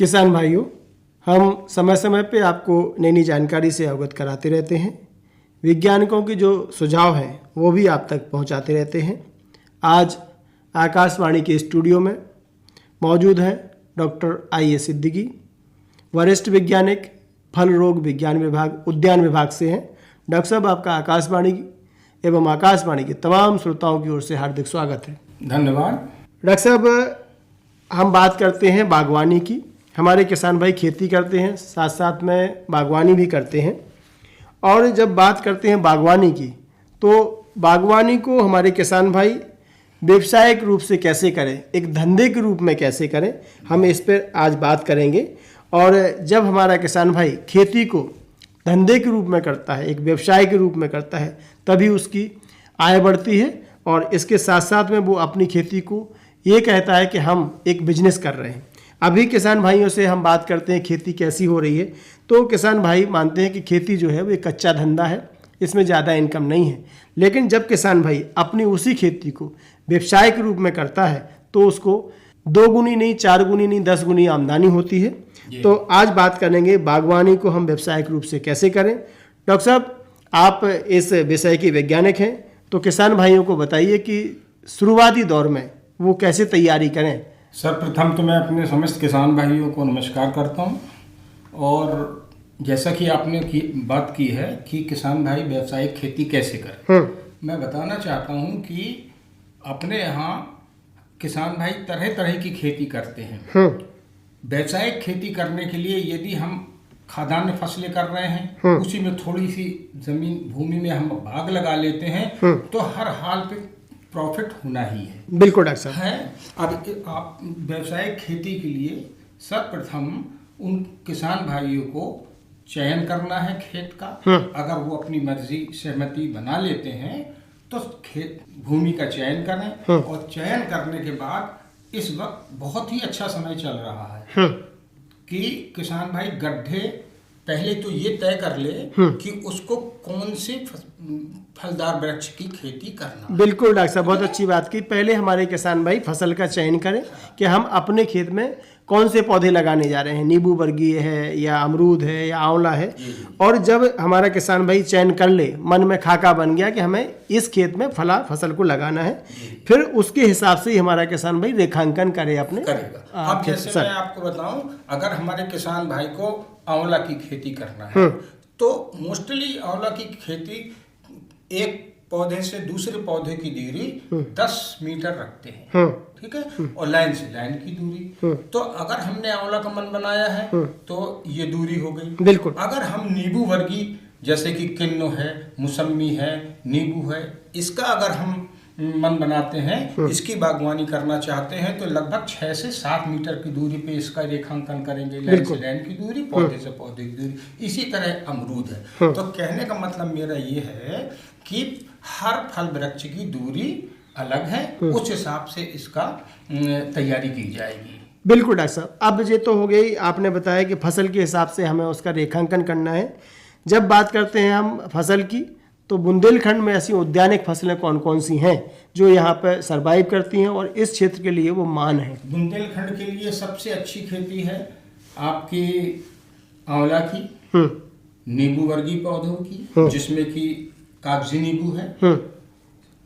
किसान भाइयों, हम समय समय पे आपको नई नई जानकारी से अवगत कराते रहते हैं। वैज्ञानिकों के जो सुझाव हैं वो भी आप तक पहुंचाते रहते हैं। आज आकाशवाणी के स्टूडियो में मौजूद हैं डॉक्टर आई ए सिद्दीकी, वरिष्ठ वैज्ञानिक, फल रोग विज्ञान विभाग, उद्यान विभाग से हैं। डॉक्टर साहब, आपका आकाशवाणी एवं आकाशवाणी के तमाम श्रोताओं की ओर से हार्दिक स्वागत है। धन्यवाद। डॉक्टर साहब, हम बात करते हैं बागवानी की। हमारे किसान भाई खेती करते हैं, साथ साथ में बागवानी भी करते हैं। और जब बात करते हैं बागवानी की, तो बागवानी को हमारे किसान भाई व्यवसायिक रूप से कैसे करें, एक धंधे के रूप में कैसे करें, हम इस पर आज बात करेंगे। और जब हमारा किसान भाई खेती को धंधे के रूप में करता है, एक व्यवसाय के रूप में करता है, तभी उसकी आय बढ़ती है। और इसके साथ साथ में वो अपनी खेती को ये कहता है कि हम एक बिजनेस कर रहे हैं। अभी किसान भाइयों से हम बात करते हैं खेती कैसी हो रही है, तो किसान भाई मानते हैं कि खेती जो है वो एक कच्चा धंधा है, इसमें ज़्यादा इनकम नहीं है। लेकिन जब किसान भाई अपनी उसी खेती को व्यवसाय के रूप में करता है तो उसको 2 गुनी नहीं, 4 गुनी नहीं, 10 गुनी आमदनी होती है। तो आज बात करेंगे बागवानी को हम व्यवसायिक रूप से कैसे करें। डॉक्टर साहब, आप इस विषय के वैज्ञानिक हैं, तो किसान भाइयों को बताइए कि शुरुआती दौर में वो कैसे तैयारी करें। सर्वप्रथम तो मैं अपने समस्त किसान भाइयों को नमस्कार करता हूं। और जैसा कि आपने बात की है कि किसान भाई व्यावसायिक खेती कैसे करें, मैं बताना चाहता हूं कि अपने यहाँ किसान भाई तरह तरह की खेती करते हैं। व्यावसायिक खेती करने के लिए यदि हम खाद्यान्न फसलें कर रहे हैं, उसी में थोड़ी सी जमीन भूमि में हम बाग लगा लेते हैं, तो हर हाल पे प्रॉफिट होना ही है। बिल्कुल डॉक्टर साहब है। अब आप व्यावसायिक खेती के लिए सर्वप्रथम उन किसान भाइयों को चयन करना है खेत का। अगर वो अपनी मर्जी सहमति बना लेते हैं तो खेत भूमि का चयन करें। और चयन करने के बाद इस वक्त बहुत ही अच्छा समय चल रहा है कि किसान भाई गड्ढे पहले तो ये तय कर ले कि उसको कौन से फलदार वृक्ष की खेती करना। बिल्कुल डॉक्टर साहब, बहुत अच्छी बात की। पहले हमारे किसान भाई फसल का चयन करें कि हम अपने खेत में कौन से पौधे लगाने जा रहे हैं, नींबू वर्गीय है या अमरूद है या आंवला है। और जब हमारा किसान भाई चयन कर ले, मन में खाका बन गया कि हमें इस खेत में फला फसल को लगाना है, फिर उसके हिसाब से ही हमारा किसान भाई रेखांकन करे अपने करेगा। अब जैसे मैं आपको बताऊं, अगर हमारे किसान भाई को आंवला की खेती करना है तो मोस्टली आंवला की खेती एक पौधे से दूसरे पौधे की दूरी 10 मीटर रखते हैं, ठीक है, और लाइन से लाइन की दूरी। तो अगर हमने आंवला का मन बनाया है तो ये दूरी हो गई। बिल्कुल। अगर हम नींबू वर्गीय जैसे कि किन्नु है, मौसम्मी है, नींबू है, इसका अगर हम मन बनाते हैं, इसकी बागवानी करना चाहते हैं, तो लगभग 6 से 7 मीटर की दूरी पे इसका रेखांकन करेंगे, लाइन से लाइन की दूरी, पौधे से पौधे की दूरी। इसी तरह अमरूद है। तो कहने का मतलब मेरा ये है कि हर फल वृक्ष की दूरी अलग है, उस हिसाब से इसका तैयारी की जाएगी। बिल्कुल डॉक्टर साहब, अब ये तो हो गई, आपने बताया कि फसल के हिसाब से हमें उसका रेखांकन करना है। जब बात करते हैं हम फसल की, तो बुंदेलखंड में ऐसी उद्यानिक फसलें कौन कौन सी हैं जो यहाँ पर सरवाइव करती हैं और इस क्षेत्र के लिए वो मान है। बुंदेलखंड के लिए सबसे अच्छी खेती है आपकी आंवला की, नींबू वर्गीय पौधों की, जिसमें कि कागजी नींबू है,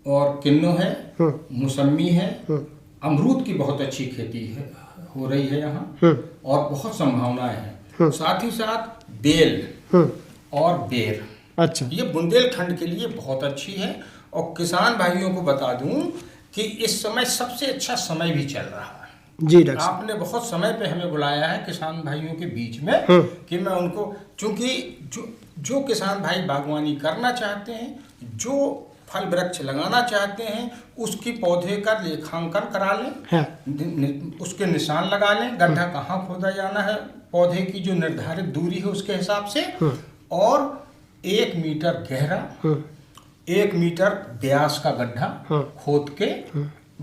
और किन्नु है, मौसम्मी है, अमरूद की बहुत अच्छी खेती है, हो रही है यहाँ, और बहुत संभावनाएं हैं। साथ ही साथ बेल और बेर, अच्छा, ये बुंदेलखंड के लिए बहुत अच्छी है। और किसान भाइयों को बता दूं कि इस समय सबसे अच्छा समय भी चल रहा है। जी डॉक्टर, आपने बहुत समय पे हमें बुलाया है किसान भाइयों के बीच में कि मैं उनको, चूंकि जो किसान भाई बागवानी करना चाहते हैं, जो फल वृक्ष लगाना चाहते हैं, उसकी पौधे का रेखांकन करा लें, उसके निशान लगा लें, गड्ढा कहाँ खोदा जाना है, पौधे की जो निर्धारित दूरी है उसके हिसाब से, और 1 मीटर गहरा, 1 मीटर व्यास का गड्ढा खोद के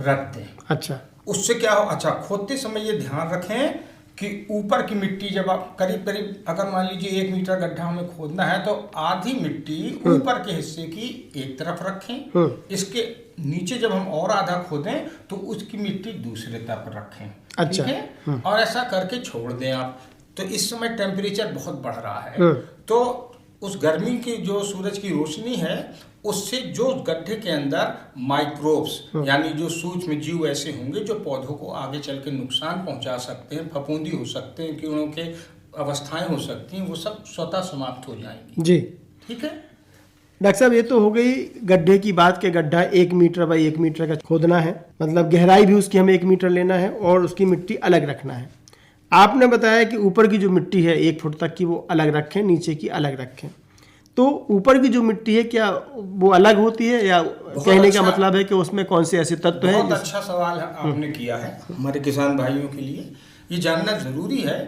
रख दें। अच्छा, उससे क्या हो, अच्छा, खोदते समय ये ध्यान रखें कि ऊपर की मिट्टी जब आप करीब करीब अगर मान लीजिए 1 मीटर गड्ढा हमें खोदना है तो आधी मिट्टी ऊपर के हिस्से की एक तरफ रखें, इसके नीचे जब हम और आधा खोदें तो उसकी मिट्टी दूसरे तरफ रखें। अच्छा। ठीक है, और ऐसा करके छोड़ दें आप। तो इस समय टेम्परेचर बहुत बढ़ रहा है, तो उस गर्मी की जो सूरज की रोशनी है उससे जो गड्ढे के अंदर माइक्रोब्स यानी जो सूक्ष्म जीव ऐसे होंगे जो पौधों को आगे चल के नुकसान पहुंचा सकते हैं, फफूंदी हो सकते हैं, कीड़ों के अवस्थाएं हो सकती हैं, वो सब स्वतः समाप्त हो जाएंगी। जी ठीक है डॉक्टर साहब, ये तो हो गई गड्ढे की बात के गड्ढा 1 मीटर बाई 1 मीटर का खोदना है, मतलब गहराई भी उसकी हमें 1 मीटर लेना है और उसकी मिट्टी अलग रखना है। आपने बताया कि ऊपर की जो मिट्टी है 1 फुट तक की वो अलग रखें, नीचे की अलग रखें। तो ऊपर की जो मिट्टी है क्या वो अलग होती है, या कहने का मतलब है कि उसमें कौन से ऐसे तत्व हैं? बहुत अच्छा सवाल आपने किया है हमारे किसान भाइयों के लिए। ये जानना जरूरी है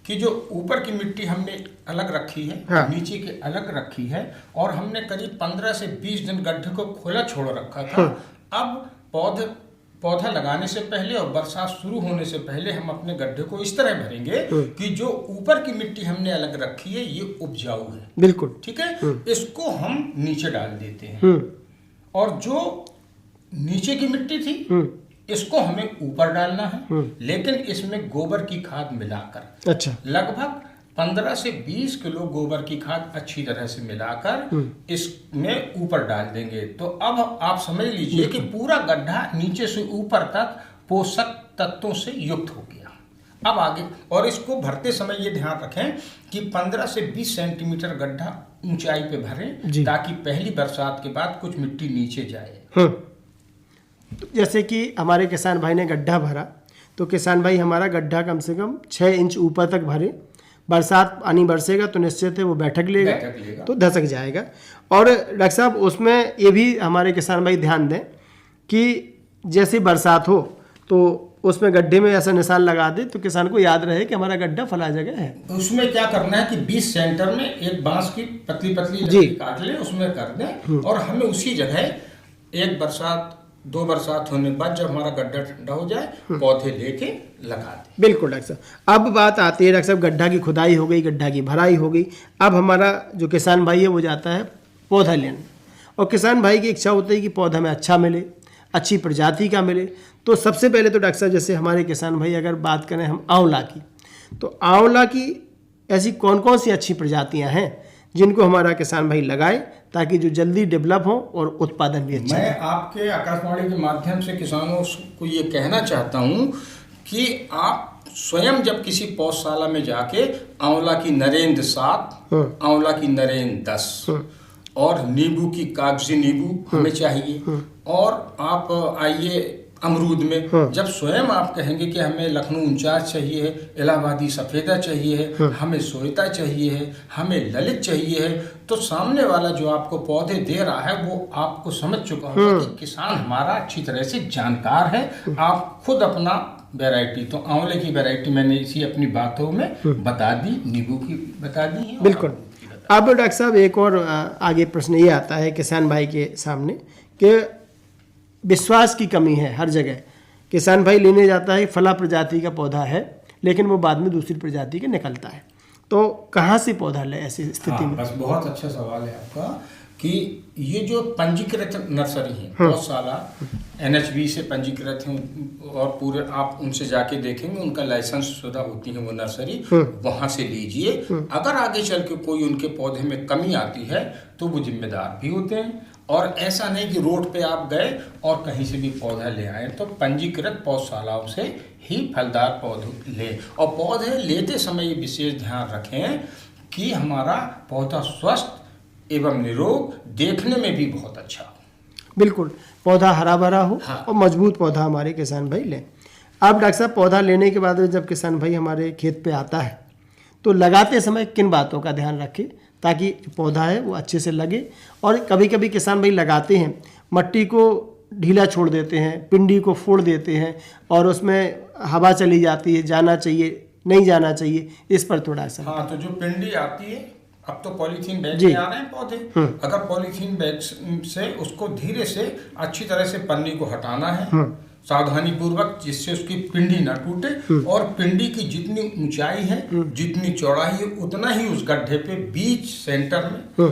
कि जो ऊपर की मिट्टी हमने अलग रखी है, हाँ। नीचे की अलग रखी है, और हमने करीब 15 से 20 दिन गड्ढे को खुला छोड़ रखा था। अब पौधा लगाने से पहले और बरसात शुरू होने से पहले हम अपने गड्ढे को इस तरह भरेंगे कि जो ऊपर की मिट्टी हमने अलग रखी है ये उपजाऊ है। बिल्कुल ठीक है, इसको हम नीचे डाल देते हैं, और जो नीचे की मिट्टी थी इसको हमें ऊपर डालना है, लेकिन इसमें गोबर की खाद मिलाकर। अच्छा। लगभग 15 से 20 किलो गोबर की खाद अच्छी तरह से मिलाकर इसमें ऊपर डाल देंगे। तो अब आप समझ लीजिए कि पूरा गड्ढा नीचे से ऊपर तक पोषक तत्वों से युक्त हो गया। अब आगे, और इसको भरते समय ये ध्यान रखें कि 15 से 20 सेंटीमीटर गड्ढा ऊंचाई पे भरें, ताकि पहली बरसात के बाद कुछ मिट्टी नीचे जाए। जैसे कि हमारे किसान भाई ने गड्ढा भरा, तो किसान भाई हमारा गड्ढा कम से कम 6 इंच ऊपर तक भरे। बरसात पानी बरसेगा तो निश्चित है वो बैठक लेगा तो धसक जाएगा। और डॉक्टर साहब उसमें ये भी हमारे किसान भाई ध्यान दें कि जैसे बरसात हो तो उसमें गड्ढे में ऐसा निशान लगा दे तो किसान को याद रहे कि हमारा गड्ढा फला जगह है। उसमें क्या करना है कि 20 सेंटर में एक बांस की पतली पतली लकड़ी काट ले, उसमें कर दें, और हमें उसी जगह 1 बरसात 2 बरसात होने के बाद जब हमारा गड्ढा ठंडा हो जाए पौधे लेके लगा दें। बिल्कुल डॉक्टर साहब। अब बात आती है डॉक्टर साहब, गड्ढा की खुदाई हो गई, गड्ढा की भराई हो गई, अब हमारा जो किसान भाई है वो जाता है पौधा लेने, और किसान भाई की इच्छा होती है कि पौधा में अच्छा मिले, अच्छी प्रजाति का मिले। तो सबसे पहले तो डॉक्टर साहब जैसे हमारे किसान भाई अगर बात करें हम आंवला की, तो आंवला की ऐसी कौन कौन सी अच्छी प्रजातियां हैं जिनको हमारा किसान भाई लगाए ताकि जो जल्दी डेवलप हो और उत्पादन भी अच्छा। मैं आपके आकाशवाणी के माध्यम से किसानों को ये कहना चाहता हूँ कि आप स्वयं जब किसी पौधशाला में जाके आंवला की नरेंद्र 7, आंवला की नरेंद्र 10 और नींबू की कागजी नींबू हमें चाहिए, और आप आइए अमरूद में, जब स्वयं आप कहेंगे कि हमें लखनऊ 49 चाहिए है, इलाहाबादी सफ़ेदा चाहिए है, हमें सोयता चाहिए है, हमें ललित चाहिए है, तो सामने वाला जो आपको पौधे दे रहा है वो आपको समझ चुका होगा कि किसान हमारा अच्छी तरह से जानकार है। आप खुद अपना वैरायटी, तो आंवले की वैरायटी मैंने इसी अपनी बातों में बता दी, नींबू की बता दी है। बिल्कुल। अब डॉक्टर साहब एक और आगे प्रश्न ये आता है किसान भाई के सामने कि विश्वास की कमी है हर जगह। किसान भाई लेने जाता है फला प्रजाति का पौधा है, लेकिन वो बाद में दूसरी प्रजाति के निकलता है, तो कहाँ से पौधा ले ऐसी स्थिति में? बस बहुत अच्छा सवाल है आपका कि ये जो पंजीकृत नर्सरी है, पौधशाला NHB से पंजीकृत हैं, और पूरे आप उनसे जाके देखेंगे उनका लाइसेंस शुदा होती है वो नर्सरी, वहाँ से लीजिए। अगर आगे चल के कोई उनके पौधे में कमी आती है तो वो जिम्मेदार भी होते हैं, और ऐसा नहीं कि रोड पे आप गए और कहीं से भी पौधा ले आए। तो पंजीकृत पौधशालाओं से ही फलदार पौधे लें, और पौधे लेते समय ये विशेष ध्यान रखें कि हमारा पौधा स्वस्थ एवं निरोग, देखने में भी बहुत अच्छा हो। बिल्कुल, पौधा हरा भरा हो और मजबूत पौधा हमारे किसान भाई लें। अब डॉक्टर साहब पौधा लेने के बाद जब किसान भाई हमारे खेत पे आता है तो लगाते समय किन बातों का ध्यान रखें ताकि पौधा है वो अच्छे से लगे? और कभी कभी किसान भाई लगाते हैं मट्टी को ढीला छोड़ देते हैं, पिंडी को फोड़ देते हैं, और उसमें हवा चली जाती है, जाना चाहिए नहीं जाना चाहिए, इस पर थोड़ा सा। हाँ, तो जो पिंडी आती है, अब तो पॉलीथीन बैग में आ रहे हैं पौधे, अगर पॉलीथीन बैग से उसको धीरे से अच्छी तरह से पन्नी को हटाना है, सावधानी पूर्वक, जिससे उसकी पिंडी ना टूटे, और पिंडी की जितनी ऊंचाई है, जितनी चौड़ाई है, उतना ही उस गड्ढे पे बीच सेंटर में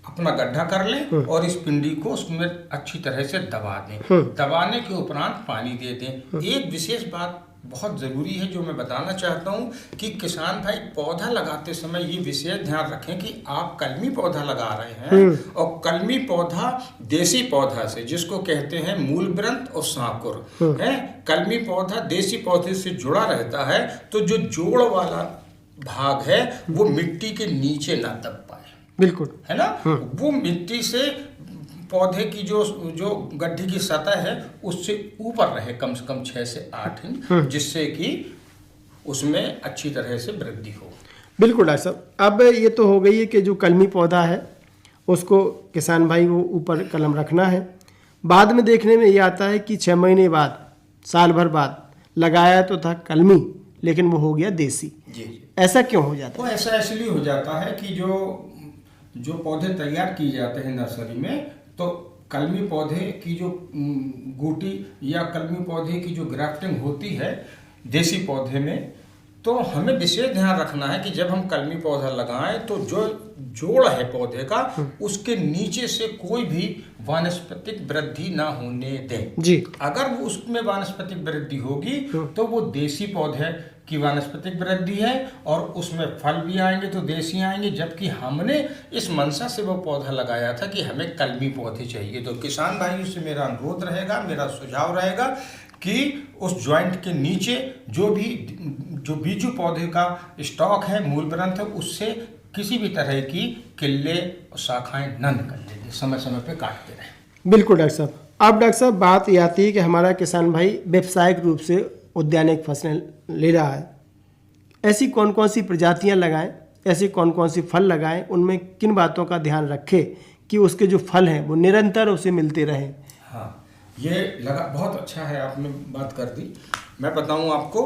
अपना गड्ढा कर लें और इस पिंडी को उसमें अच्छी तरह से दबा दें। दबाने के उपरांत पानी दे दें। एक विशेष बात बहुत ज़रूरी है जो मैं बताना चाहता हूँ कि किसान भाई पौधा लगाते समय ये विशेष ध्यान रखें कि आप कलमी पौधा लगा रहे हैं, और कलमी पौधा देसी पौधा से, जिसको कहते हैं मूलवृंत और सांकुर है, कलमी पौधा देसी पौधे से जुड़ा रहता है, तो जो जोड़ वाला भाग है वो मिट्टी के नीचे ना दब पाए, बिल्कुल, है ना, वो मिट्टी से पौधे की जो गड्ढे की सतह है उससे ऊपर रहे कम से कम 6 से 8 इंच, जिससे कि उसमें अच्छी तरह से वृद्धि हो। बिल्कुल डॉक्टर साहब। अब ये तो हो गई है कि जो कलमी पौधा है उसको किसान भाई को ऊपर कलम रखना है। बाद में देखने में ये आता है कि 6 महीने बाद, साल भर बाद लगाया तो था कलमी, लेकिन वो हो गया देसी। जी, ऐसा क्यों हो जाता है? वो ऐसा इसलिए हो जाता है कि जो पौधे तैयार किए जाते हैं नर्सरी में, तो कलमी पौधे की जो गूटी या कलमी पौधे की जो ग्राफ्टिंग होती है देसी पौधे में, तो हमें विशेष ध्यान रखना है कि जब हम कलमी पौधा लगाएं तो जो जोड़ है पौधे का, उसके नीचे से कोई भी वानस्पतिक वृद्धि ना होने दें जी। अगर उसमें वानस्पतिक वृद्धि होगी तो वो देसी पौधे की वानस्पतिक वृद्धि है, और उसमें फल भी आएंगे तो देसी आएंगे, जबकि हमने इस मंशा से वो पौधा लगाया था कि हमें कलमी पौधे चाहिए। तो किसान भाइयों से मेरा अनुरोध रहेगा, मेरा सुझाव रहेगा कि उस ज्वाइंट के नीचे जो बीजू पौधे का स्टॉक है, मूलवृंत है, उससे किसी भी तरह की किल्ले और शाखाएं न निकलने दें, समय समय पे काटते रहें। बिल्कुल डॉक्टर साहब। अब डॉक्टर साहब बात ये आती है कि हमारा किसान भाई व्यावसायिक रूप से उद्यानिक फसलें ले रहा है, ऐसी कौन कौन सी प्रजातियां लगाएं, ऐसी कौन कौन सी फल लगाएं, उनमें किन बातों का ध्यान रखें कि उसके जो फल हैं वो निरंतर उसे मिलते रहें? हाँ, ये लगा बहुत अच्छा है, आपने बात कर दी। मैं बताऊं आपको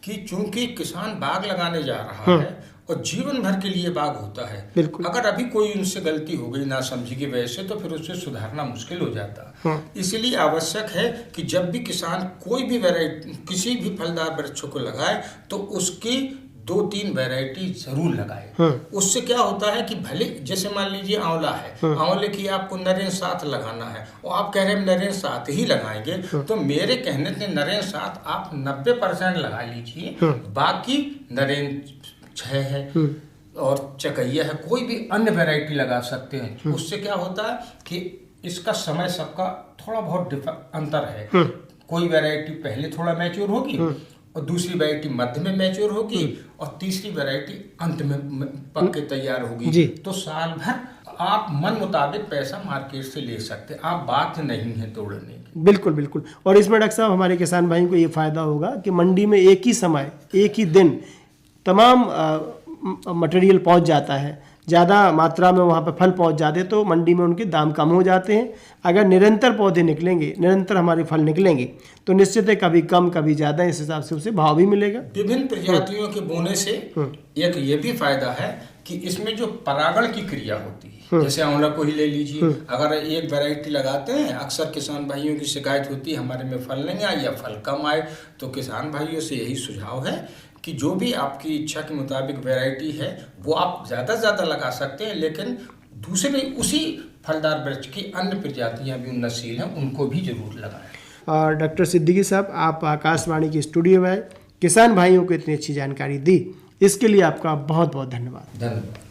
कि चूंकि किसान बाग लगाने जा रहा है और जीवन भर के लिए बाग होता है, अगर अभी कोई उनसे गलती हो गई नासमझी की वजह से, तो फिर उसे सुधारना मुश्किल हो जाता। इसलिए आवश्यक है कि जब भी किसान कोई भी वैरायटी, किसी भी फलदार वृक्षों को लगाए, तो उसकी 2-3 वैरायटी जरूर लगाए। उससे क्या होता है कि भले जैसे मान लीजिए आंवला है, आंवले की आपको नरेन 7 लगाना है और आप कह रहे हैं नरेन 7 ही लगाएंगे, तो मेरे कहने से नरेन 7 आप 90% लगा लीजिए, बाकी नरेन 6 है और चकैया है, कोई भी अन्य वैरायटी लगा सकते हैं। उससे क्या होता है कि इसका समय सबका थोड़ा बहुत अंतर है। कोई वैरायटी पहले थोड़ा मैच्योर होगी और दूसरी वैरायटी मध्य में मैच्योर होगी और तीसरी वैरायटी अंत में पक के तैयार होगी। तो साल भर आप मन मुताबिक पैसा मार्केट से ले सकते, आप बात नहीं है तोड़ने की। बिल्कुल बिल्कुल। और इसमें डॉक्टर साहब हमारे किसान भाइयों को ये फायदा होगा कि मंडी में एक ही समय, एक ही दिन तमाम मटेरियल पहुंच जाता है, ज़्यादा मात्रा में वहाँ पर फल पहुँच जाते, तो मंडी में उनके दाम कम हो जाते हैं। अगर निरंतर पौधे निकलेंगे, निरंतर हमारे फल निकलेंगे, तो निश्चित है कभी कम कभी ज़्यादा, इस हिसाब से उसे भाव भी मिलेगा। विभिन्न प्रजातियों के बोने से एक ये भी फायदा है कि इसमें जो परागण की क्रिया होती है, जैसे आंवला को ही ले लीजिए, अगर एक वैरायटी लगाते हैं, अक्सर किसान भाइयों की शिकायत होती है हमारे में फल नहीं आए या फल कम आए, तो किसान भाइयों से यही सुझाव है कि जो भी आपकी इच्छा के मुताबिक वैरायटी है वो आप ज़्यादा से ज़्यादा लगा सकते हैं, लेकिन दूसरे उसी फलदार वृक्ष की अन्य प्रजातियां भी उन्नतशील हैं, उनको भी जरूर लगाएं। और डॉक्टर सिद्दीकी साहब, आप आकाशवाणी की स्टूडियो में किसान भाइयों को इतनी अच्छी जानकारी दी, इसके लिए आपका बहुत बहुत धन्यवाद। धन्यवाद।